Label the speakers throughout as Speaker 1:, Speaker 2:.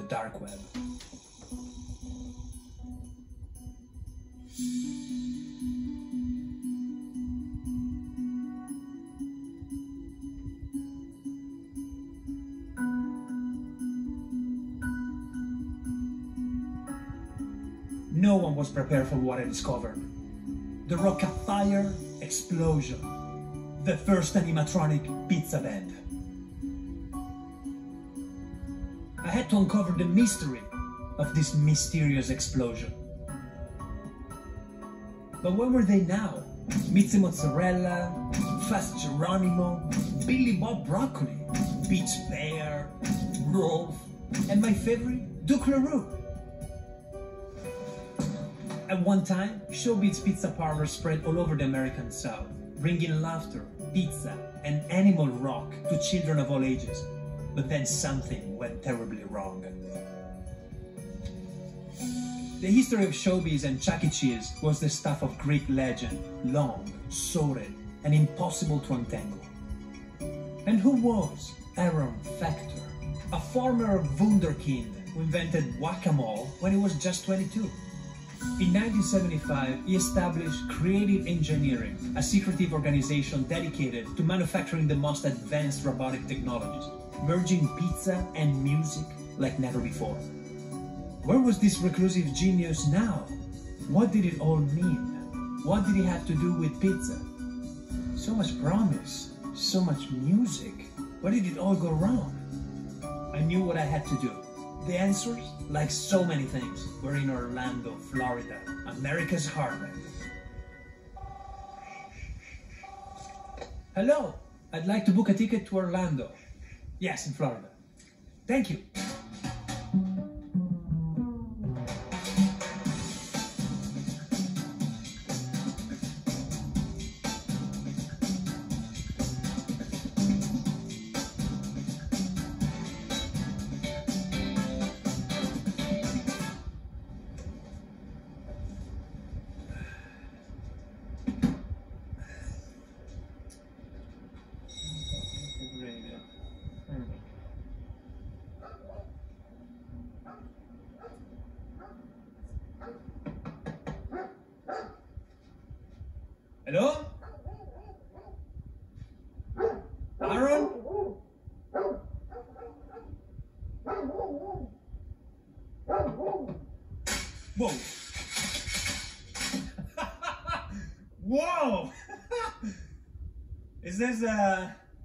Speaker 1: dark web. No one was prepared for what I discovered. The Rockafire explosion. The first animatronic pizza band. I had to uncover the mystery of this mysterious explosion. But where were they now? Mitzi Mozzarella, Fast Geronimo, Billy Bob Broccoli, Beach Bear, Rolf, and my favorite, Duke LaRue. At one time, Showbiz Pizza parlors spread all over the American South, bringing laughter, pizza, and animal rock to children of all ages. But then something went terribly wrong. The history of Showbiz and Chuck E. Cheese was the stuff of Greek legend, long, sordid, and impossible to untangle. And who was Aaron Factor, a former wunderkind who invented guacamole when he was just 22? In 1975, he established Creative Engineering, a secretive organization dedicated to manufacturing the most advanced robotic technologies, merging pizza and music like never before. Where was this reclusive genius now? What did it all mean? What did he have to do with pizza? So much promise, so much music. Where did it all go wrong? I knew what I had to do. The answers, like so many things, were in Orlando, Florida, America's heartland. Hello, I'd like to book a ticket to Orlando. Yes, in Florida. Thank you. Hello? Aaron? Whoa! Whoa! Is this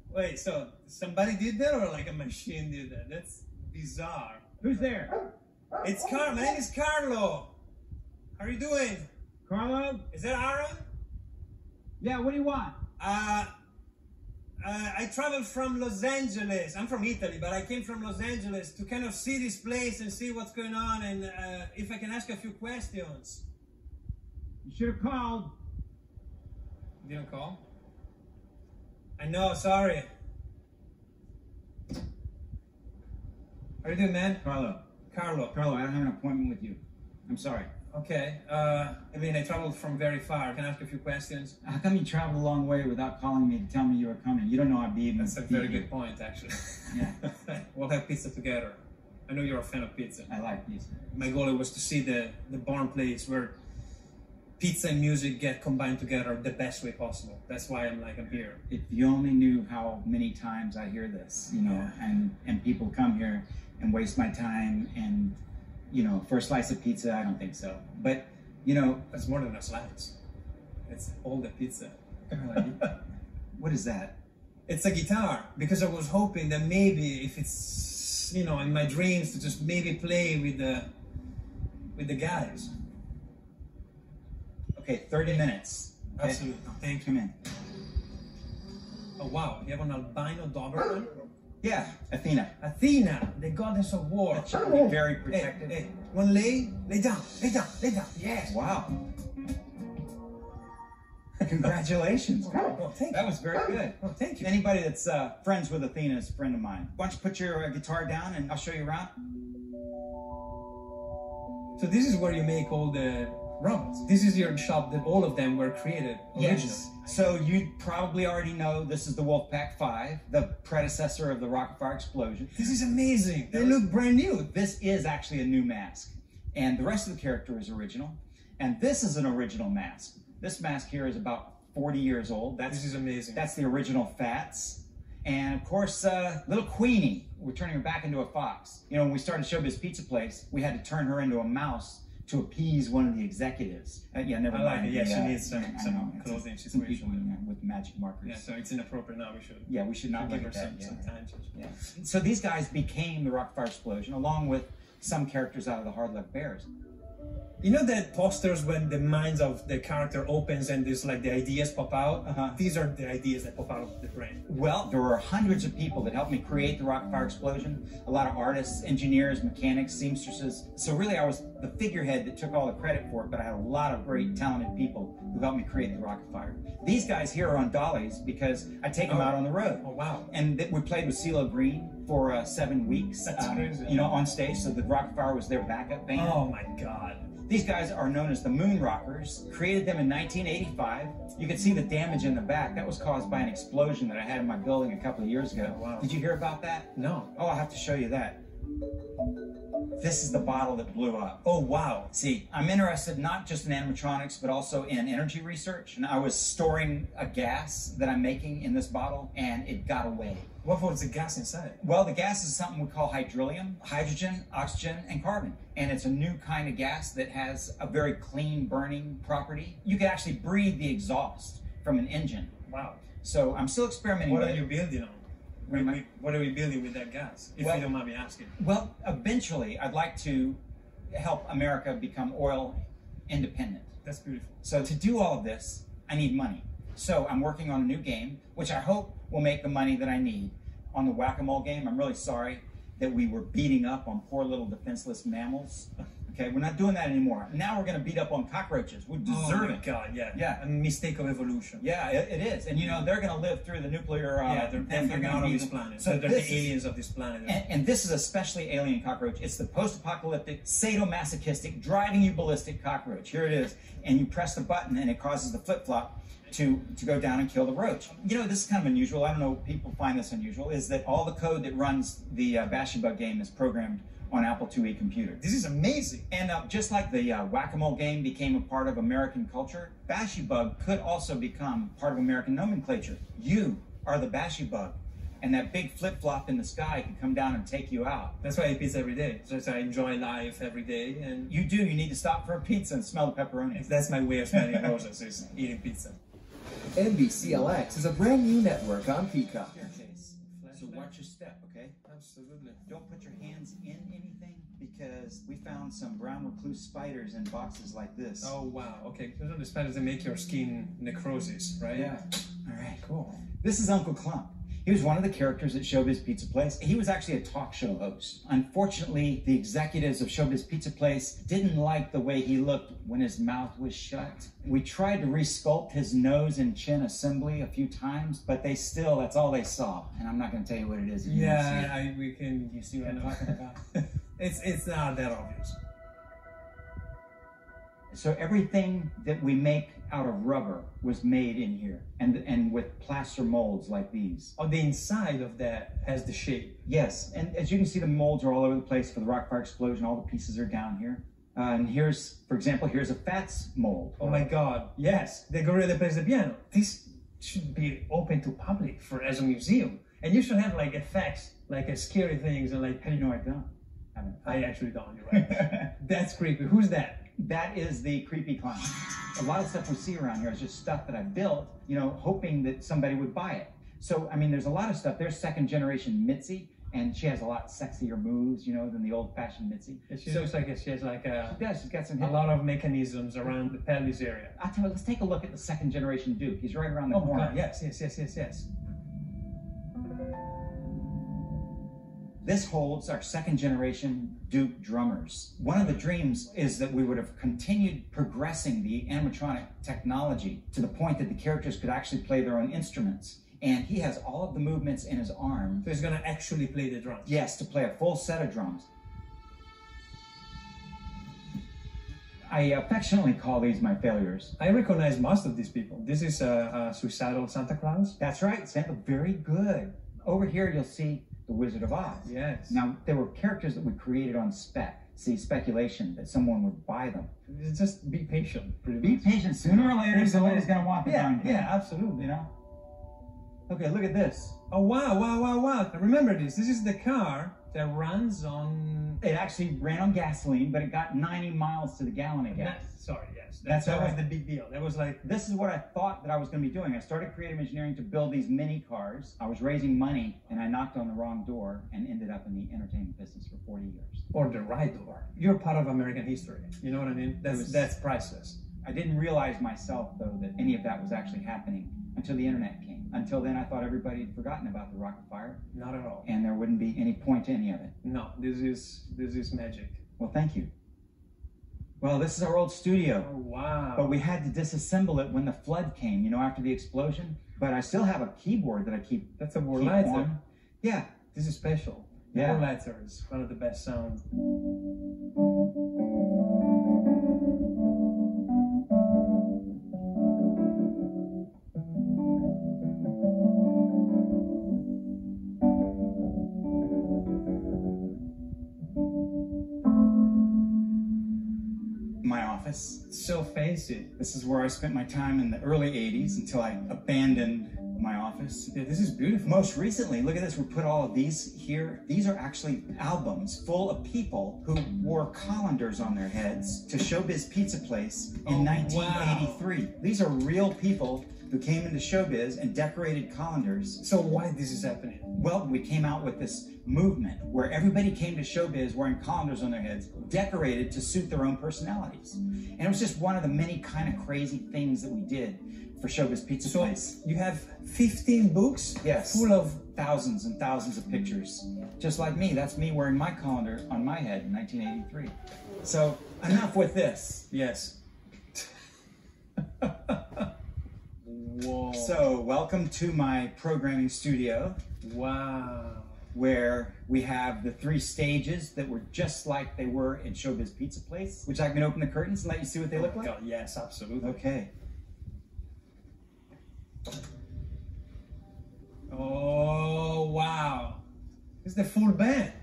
Speaker 1: wait, so somebody did that or like a machine did that? That's bizarre.
Speaker 2: Who's there?
Speaker 1: It's Carlo. My name is Carlo. How are you doing?
Speaker 2: Carlo?
Speaker 1: Is that Aaron?
Speaker 2: Yeah, what do you want?
Speaker 1: I traveled from Los Angeles. I'm from Italy, but I came from Los Angeles to kind of see this place and see what's going on and if I can ask a few questions.
Speaker 2: You should have called.
Speaker 1: You didn't call? I know, sorry. How are you doing, man?
Speaker 2: Carlo,
Speaker 1: Carlo.
Speaker 2: I don't have an appointment with you. I'm sorry.
Speaker 1: Okay, I mean, I traveled from very far. Can I ask a few questions?
Speaker 2: How come you traveled a long way without calling me to tell me you were coming? You don't know I'd be even.
Speaker 1: That's a very good point, actually.
Speaker 2: Yeah.
Speaker 1: We'll have pizza together. I know you're a fan of pizza.
Speaker 2: I like pizza.
Speaker 1: My goal was to see the barn place where pizza and music get combined together the best way possible. That's why I'm here.
Speaker 2: If you only knew how many times I hear this, you know,
Speaker 1: Yeah.
Speaker 2: and people come here and waste my time and, you know, for a slice of pizza, I don't think so. But, you know...
Speaker 1: That's more than a slice. It's all the pizza.
Speaker 2: What is that?
Speaker 1: It's a guitar, because I was hoping that maybe if it's, you know, in my dreams to just maybe play with the guys.
Speaker 2: Okay, 30 minutes. Okay?
Speaker 1: Absolutely. Thank you.
Speaker 2: Come in.
Speaker 1: Oh wow, you have an albino Doberman?
Speaker 2: Yeah, Athena.
Speaker 1: Athena, the goddess of war.
Speaker 2: She'll be very protective.
Speaker 1: Hey, wanna lay? Lay down, lay down, lay down. Yes.
Speaker 2: Wow. Congratulations.
Speaker 1: Oh, thank you.
Speaker 2: That was very good.
Speaker 1: Oh, thank you.
Speaker 2: Anybody that's friends with Athena is a friend of mine. Why don't you put your guitar down and I'll show you around?
Speaker 1: So this is where you make all the robots. This is your shop that all of them were created originally.
Speaker 2: Yes. So you probably already know this is the Wolfpack 5, the predecessor of the Rocket Fire Explosion.
Speaker 1: This is amazing. They look brand new.
Speaker 2: This is actually a new mask. And the rest of the character is original. And this is an original mask. This mask here is about 40 years old.
Speaker 1: This is amazing.
Speaker 2: That's the original Fats. And of course, little Queenie, we're turning her back into a fox. You know, when we started Showbiz Pizza Place, we had to turn her into a mouse to appease one of the executives. Yeah, never mind.
Speaker 1: I like it. Yeah, she needs some clothing situation.
Speaker 2: With magic markers.
Speaker 1: Yeah, so it's inappropriate now. We should.
Speaker 2: Yeah, we should not
Speaker 1: give
Speaker 2: look
Speaker 1: her
Speaker 2: at that.
Speaker 1: some time.
Speaker 2: Yeah. So these guys became the Rocket Fire Explosion, along with some characters out of the Hard Luck Bears.
Speaker 1: You know that posters when the minds of the character opens and there's like the ideas pop out? These are the ideas that pop out of the brain.
Speaker 2: Well, there were hundreds of people that helped me create the Rocket Fire Explosion. A lot of artists, engineers, mechanics, seamstresses. So really I was the figurehead that took all the credit for it, but I had a lot of great talented people who helped me create the Rocket Fire. These guys here are on dollies because I take them out on the road.
Speaker 1: Oh, wow.
Speaker 2: And we played with CeeLo Green for 7 weeks.
Speaker 1: That's crazy.
Speaker 2: You know, on stage, so the Rocket Fire was their backup band.
Speaker 1: Oh my God.
Speaker 2: These guys are known as the Moon Rockers. Created them in 1985. You can see the damage in the back. That was caused by an explosion that I had in my building a couple of years ago.
Speaker 1: Wow.
Speaker 2: Did you hear about that?
Speaker 1: No.
Speaker 2: Oh, I'll have to show you that. This is the bottle that blew up.
Speaker 1: Oh, wow.
Speaker 2: See, I'm interested not just in animatronics, but also in energy research. And I was storing a gas that I'm making in this bottle, and it got away.
Speaker 1: What was the gas inside?
Speaker 2: Well, the gas is something we call hydrolium, hydrogen, oxygen, and carbon. And it's a new kind of gas that has a very clean burning property. You can actually breathe the exhaust from an engine.
Speaker 1: Wow.
Speaker 2: So I'm still experimenting with it.
Speaker 1: What are you building on? What are we building with that gas, if you don't mind me asking?
Speaker 2: Well, eventually, I'd like to help America become oil independent.
Speaker 1: That's beautiful.
Speaker 2: So to do all of this, I need money. So I'm working on a new game, which I hope will make the money that I need. On the whack-a-mole game, I'm really sorry that we were beating up on poor little defenseless mammals. Okay, we're not doing that anymore. Now we're going to beat up on cockroaches. We deserve it.
Speaker 1: Oh my God, yeah.
Speaker 2: Yeah.
Speaker 1: A mistake of evolution.
Speaker 2: Yeah, it is. And you know, they're going to live through the nuclear...
Speaker 1: they're definitely out of this planet. So they're the aliens of this planet.
Speaker 2: And this is especially alien cockroach. It's the post-apocalyptic, sadomasochistic, driving you ballistic cockroach. Here it is. And you press the button and it causes the flip-flop to go down and kill the roach. You know, this is kind of unusual. I don't know if people find this unusual, is that all the code that runs the Bashybug game is programmed on Apple IIe computer.
Speaker 1: This is amazing.
Speaker 2: And just like the whack-a-mole game became a part of American culture, Bashybug could also become part of American nomenclature. You are the Bashybug. And that big flip-flop in the sky can come down and take you out.
Speaker 1: That's why I eat pizza every day. So I enjoy life every day. And
Speaker 2: you do. You need to stop for a pizza and smell the pepperoni.
Speaker 1: That's my way of spending roses, is eating pizza.
Speaker 3: NBCLX is a brand new network on Peacock.
Speaker 2: So watch your step, okay?
Speaker 1: Absolutely.
Speaker 2: Don't put your hands in anything because we found some brown recluse spiders in boxes like this.
Speaker 1: Oh, wow. Okay. Those are the spiders that make your skin necrosis, right?
Speaker 2: Yeah. All right.
Speaker 1: Cool.
Speaker 2: This is Uncle Clump. He was one of the characters at Showbiz Pizza Place. He was actually a talk show host. Unfortunately, the executives of Showbiz Pizza Place didn't like the way he looked when his mouth was shut. We tried to resculpt his nose and chin assembly a few times, but they still, that's all they saw. And I'm not going to tell you what it is. If you don't see it.
Speaker 1: We can.
Speaker 2: You see what I'm talking about?
Speaker 1: It's not that obvious.
Speaker 2: So everything that we make out of rubber was made in here, and with plaster molds like these.
Speaker 1: On the inside of that has the shape.
Speaker 2: Yes, and as you can see, the molds are all over the place for the Rocket Fire Explosion. All the pieces are down here. And here's, for example, here's a Fats mold.
Speaker 1: Oh my God, yes, the gorilla that plays the piano. This should be open to public as a museum. And you should have like effects, like scary things and like...
Speaker 2: How do you know I don't?
Speaker 1: I actually don't, you're right. That's creepy. Who's that?
Speaker 2: That is the creepy clown. A lot of stuff we see around here is just stuff that I built, you know, hoping that somebody would buy it. So, I mean, there's a lot of stuff. There's second generation Mitzi, and she has a lot sexier moves, you know, than the old fashioned Mitzi.
Speaker 1: She looks like she has like
Speaker 2: yeah, she's got some
Speaker 1: a lot of mechanisms around the pelvis area.
Speaker 2: I'll tell you, let's take a look at the second generation Duke. He's right around the corner.
Speaker 1: God, yes.
Speaker 2: This holds our second generation Duke drummers. One of the dreams is that we would have continued progressing the animatronic technology to the point that the characters could actually play their own instruments. And he has all of the movements in his arm.
Speaker 1: So he's gonna actually play the drums?
Speaker 2: Yes, to play a full set of drums. I affectionately call these my failures.
Speaker 1: I recognize most of these people. This is a suicidal Santa Claus.
Speaker 2: That's right, Santa. Very good. Over here, you'll see the Wizard of Oz.
Speaker 1: Yes.
Speaker 2: Now, there were characters that we created on speculation that someone would buy them.
Speaker 1: Just be patient.
Speaker 2: Be patient. Sooner or later, somebody's going to want the darn thing.
Speaker 1: Yeah, absolutely.
Speaker 2: You know? Okay, look at this.
Speaker 1: Oh, wow, wow, wow, wow. Remember this. This is the car that runs on...
Speaker 2: It actually ran on gasoline, but it got 90 miles to the gallon of gas.
Speaker 1: Sorry, yes.
Speaker 2: That
Speaker 1: was the big deal. That was like...
Speaker 2: This is what I thought that I was going to be doing. I started creative engineering to build these mini cars. I was raising money, and I knocked on the wrong door and ended up in the entertainment business for 40 years.
Speaker 1: Or the right door. You're part of American history. You know what I mean? That's priceless.
Speaker 2: I didn't realize myself, though, that any of that was actually happening until the internet came. Until then, I thought everybody had forgotten about the rocket fire.
Speaker 1: Not at all.
Speaker 2: And there wouldn't be any point to any of it.
Speaker 1: No, this is magic.
Speaker 2: Well, thank you. Well, this is our old studio.
Speaker 1: Oh, wow.
Speaker 2: But we had to disassemble it when the flood came, you know, after the explosion. But I still have a keyboard that I keep.
Speaker 1: That's a Wurlitzer.
Speaker 2: On. Yeah.
Speaker 1: This is special.
Speaker 2: Yeah.
Speaker 1: Wurlitzer is one of the best sounds.
Speaker 2: My office.
Speaker 1: So fancy.
Speaker 2: This is where I spent my time in the early 80s until I abandoned my office.
Speaker 1: Yeah, this is beautiful.
Speaker 2: Most recently, look at this, we put all of these here. These are actually albums full of people who wore colanders on their heads to Showbiz Pizza Place in 1983. Wow. These are real people who came into showbiz and decorated colanders.
Speaker 1: So why this is happening?
Speaker 2: Well, we came out with this movement where everybody came to showbiz wearing colanders on their heads, decorated to suit their own personalities. And it was just one of the many kind of crazy things that we did for Showbiz Pizza Place.
Speaker 1: You have 15 books?
Speaker 2: Yes.
Speaker 1: Full of
Speaker 2: thousands and thousands of pictures. Just like me, that's me wearing my colander on my head in 1983. So, enough with this.
Speaker 1: Yes. Whoa.
Speaker 2: So, welcome to my programming studio.
Speaker 1: Wow.
Speaker 2: Where we have the 3 stages that were just like they were in Showbiz Pizza Place, which I can open the curtains and let you see what they look like.
Speaker 1: God, yes, absolutely.
Speaker 2: Okay.
Speaker 1: Oh, wow. It's the full band.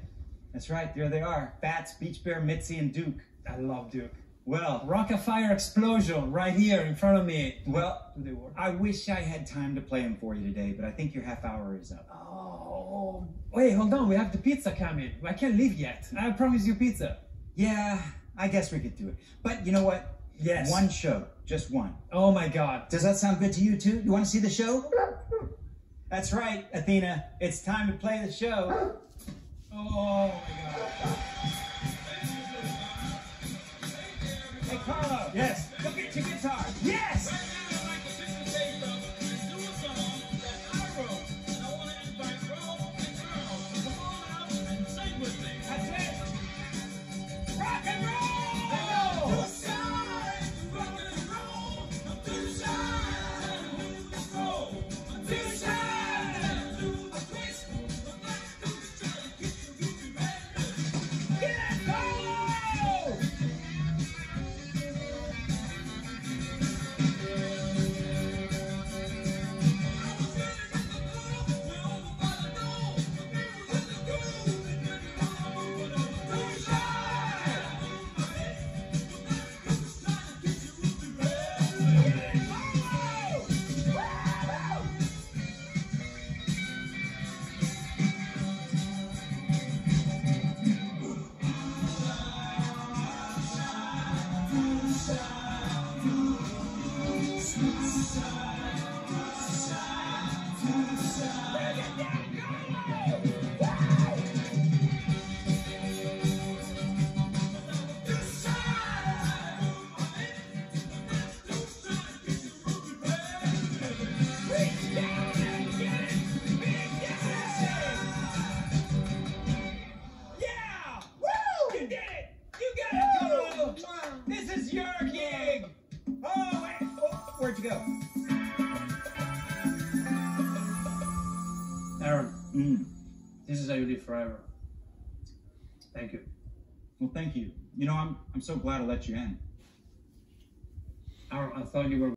Speaker 2: That's right, there they are. Fats, Beach Bear, Mitzi, and Duke.
Speaker 1: I love Duke.
Speaker 2: Well,
Speaker 1: Rocket Fire Explosion right here in front of me.
Speaker 2: Well, I wish I had time to play them for you today, but I think your half hour is up.
Speaker 1: Oh, wait, hold on. We have the pizza coming. I can't leave yet. I promised you pizza.
Speaker 2: Yeah, I guess we could do it. But you know what?
Speaker 1: Yes.
Speaker 2: One show, just one.
Speaker 1: Oh my God.
Speaker 2: Does that sound good to you too? You want to see the show? That's right, Athena. It's time to play the show.
Speaker 1: Oh my God.
Speaker 2: Hey, Carlo.
Speaker 1: Yes.
Speaker 2: Go get your guitar.
Speaker 1: Yes.
Speaker 2: Where'd you go?
Speaker 1: Aaron, this is how you live forever. Thank you.
Speaker 2: Well, thank you. You know, I'm so glad I let you in.
Speaker 4: I thought you were